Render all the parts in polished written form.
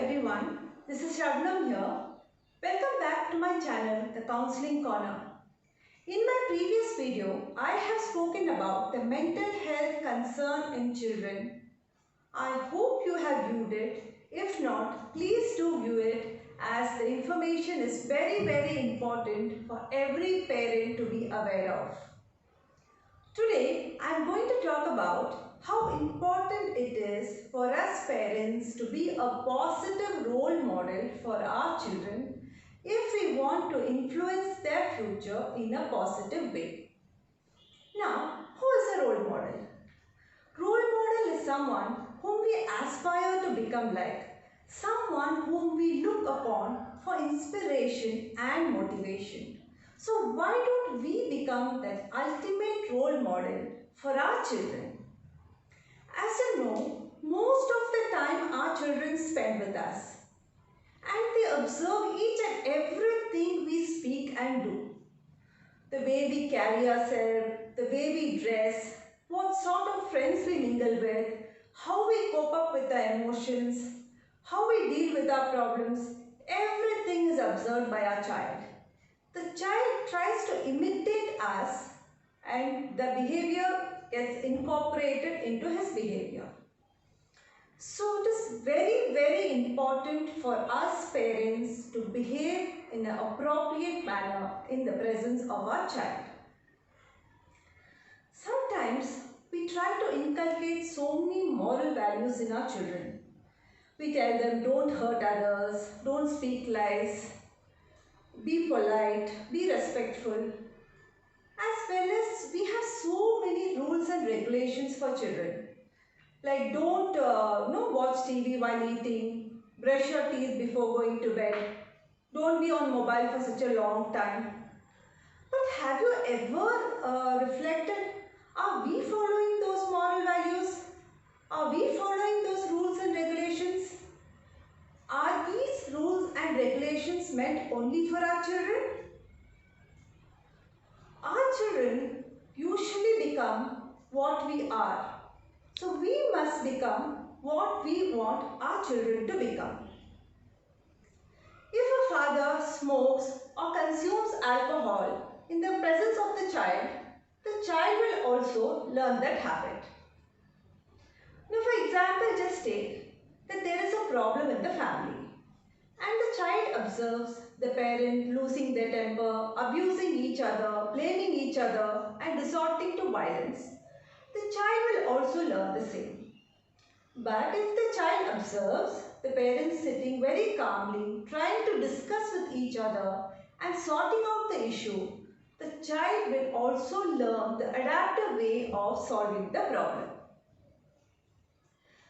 everyone, this is Shabnam here. Welcome back to my channel, The Counseling Corner. In my previous video, I have spoken about the mental health concern in children. I hope you have viewed it. If not, please do view it as the information is very important for every parent to be aware of. Today, I am going to talk about how important it is for us parents to be a positive role model for our children if we want to influence their future in a positive way. Now, who is a role model? Role model is someone whom we aspire to become like, someone whom we look upon for inspiration and motivation. So why don't we become that ultimate role model for our children? As you know, most of the time our children spend with us and they observe each and everything we speak and do. The way we carry ourselves, the way we dress, what sort of friends we mingle with, how we cope up with our emotions, how we deal with our problems, everything is observed by our child. The child tries to imitate us and the behavior gets incorporated into his behavior. So it is very important for us parents to behave in an appropriate manner in the presence of our child. Sometimes we try to inculcate so many moral values in our children. We tell them don't hurt others, don't speak lies, be polite, be respectful. As well as we have so many rules and regulations for children. Like don't watch TV while eating, brush your teeth before going to bed, don't be on mobile for such a long time. But have you ever reflected, are we following those moral values? Are we following those rules and regulations? Are these rules and regulations meant only for our children? Our children usually become what we are. So we must become what we want our children to become. If a father smokes or consumes alcohol in the presence of the child will also learn that habit. Now, for example, just take that there is a problem in the family and the child observes the parent losing their temper, abusing each other, blaming each other and resorting to violence. The child will also learn the same. But if the child observes the parents sitting very calmly, trying to discuss with each other and sorting out the issue, the child will also learn the adaptive way of solving the problem.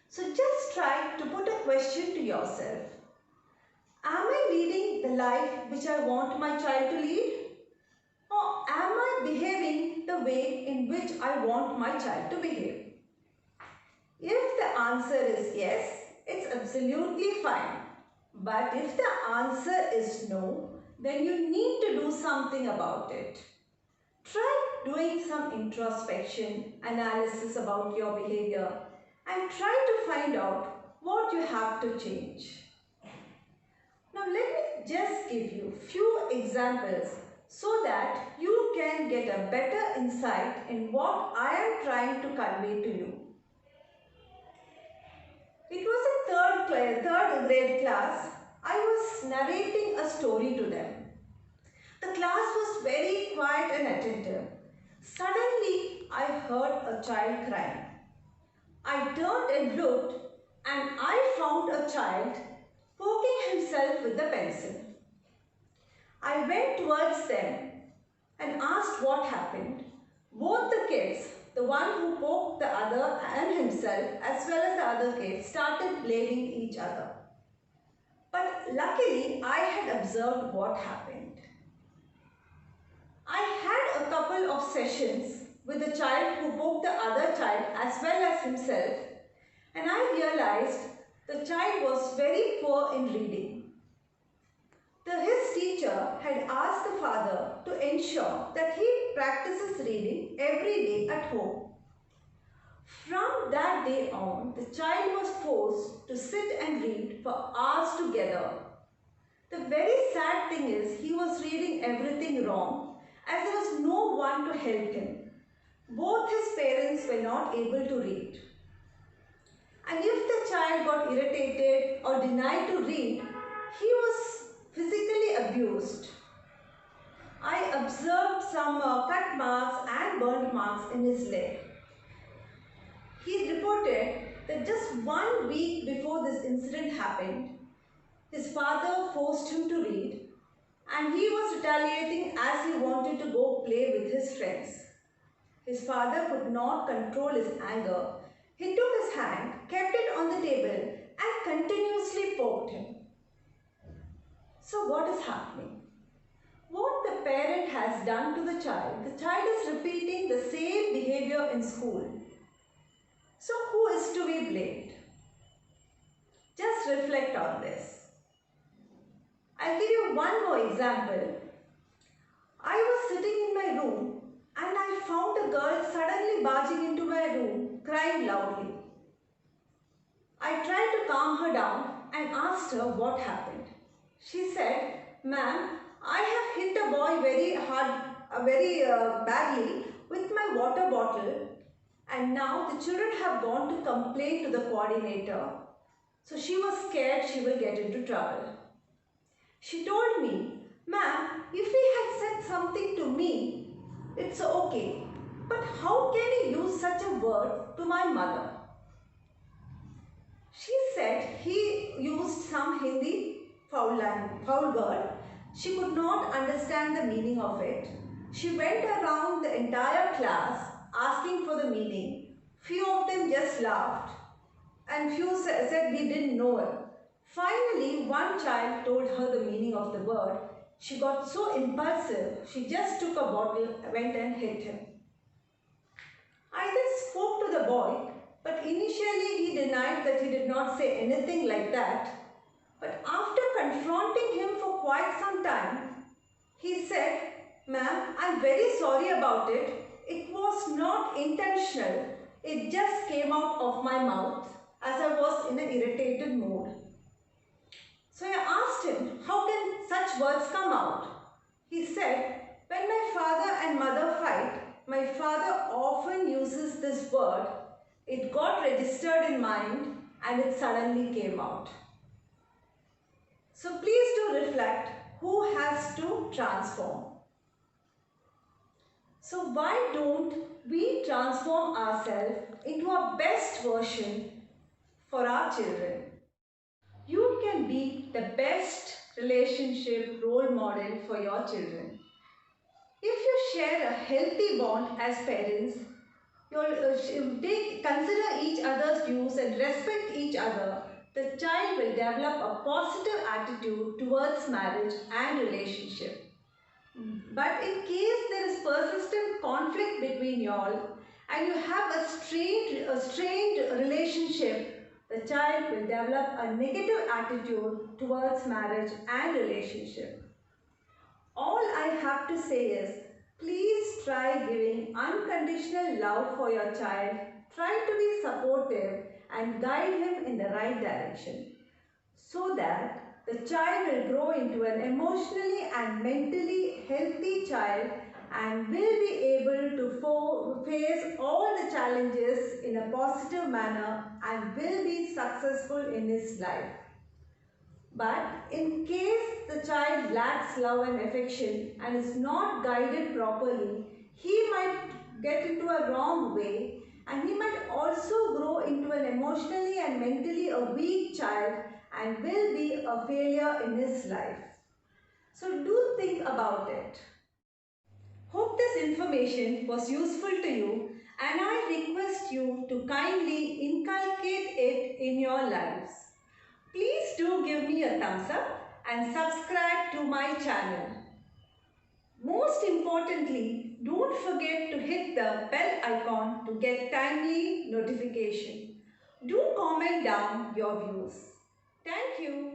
So just try to put a question to yourself. Am I leading the life which I want my child to lead? Or am I behaving the way in which I want my child to behave? If the answer is yes, it's absolutely fine. But if the answer is no, then you need to do something about it. Try doing some introspection, analysis about your behavior and try to find out what you have to change. Now let me just give you few examples so that you can get a better insight in what I am trying to convey to you. It was a third grade class. I was narrating a story to them. The class was very quiet and attentive. Suddenly, I heard a child crying. I turned and looked and I found a child poking himself with the pencil. I went towards them and asked what happened. Both the kids, the one who poked the other and himself as well as the other kids, started blaming each other. But luckily, I had observed what happened. I had a couple of sessions with the child who poked the other child as well as himself, and I realized the child was very poor in reading. His teacher had asked the father to ensure that he practices reading every day at home. From that day on, the child was forced to sit and read for hours together. The very sad thing is he was reading everything wrong as there was no one to help him. Both his parents were not able to read. And if the child got irritated or denied to read, he was physically abused. I observed some cut marks and burnt marks in his leg. He reported that just 1 week before this incident happened, his father forced him to read and he was retaliating as he wanted to go play with his friends. His father could not control his anger. He took his hand, kept it on the table and continuously poked him. So what is happening? What the parent has done to the child is repeating the same behavior in school. So who is to be blamed? Just reflect on this. I'll give you one more example. I was sitting in my room and I found a girl suddenly barging into my room, crying loudly. I tried to calm her down and asked her what happened. She said, "Ma'am, I have hit a boy very badly with my water bottle and now the children have gone to complain to the coordinator. So she was scared she will get into trouble." She told me, "Ma'am, if he had said something to me, it's okay. But how can he use such a word to my mother?" She said he used some Hindi foul word. She could not understand the meaning of it. She went around the entire class asking for the meaning. Few of them just laughed and few said we didn't know it. Finally, one child told her the meaning of the word. She got so impulsive, she just took a bottle, went and hit him. I then spoke to the boy, but initially he denied that he did not say anything like that. But after confronting him for quite some time, he said, "Ma'am, I'm very sorry about it. It was not intentional. It just came out of my mouth as I was in an irritated mood." So I asked him, "How can such words come out?" He said, "When my father and mother fight, my father often uses this word. It got registered in mind and it suddenly came out." So please do reflect who has to transform. So why don't we transform ourselves into our best version for our children? You can be the best relationship role model for your children. If you share a healthy bond as parents, consider each other's views and respect each other, the child will develop a positive attitude towards marriage and relationship. But in case there is persistent conflict between y'all and you have a strained relationship, the child will develop a negative attitude towards marriage and relationship. All I have to say is, please try giving unconditional love for your child. Try to be supportive and guide him in the right direction so that the child will grow into an emotionally and mentally healthy child and will be able to face all the challenges in a positive manner and will be successful in his life. But in case the child lacks love and affection and is not guided properly, he might get into a wrong way and he might also grow into an emotionally and mentally a weak child and will be a failure in his life. So do think about it. Hope this information was useful to you and I request you to kindly inculcate it in your lives. Please do give me a thumbs up and subscribe to my channel. Most importantly, don't forget to hit the bell icon to get timely notification. Do comment down your views. Thank you.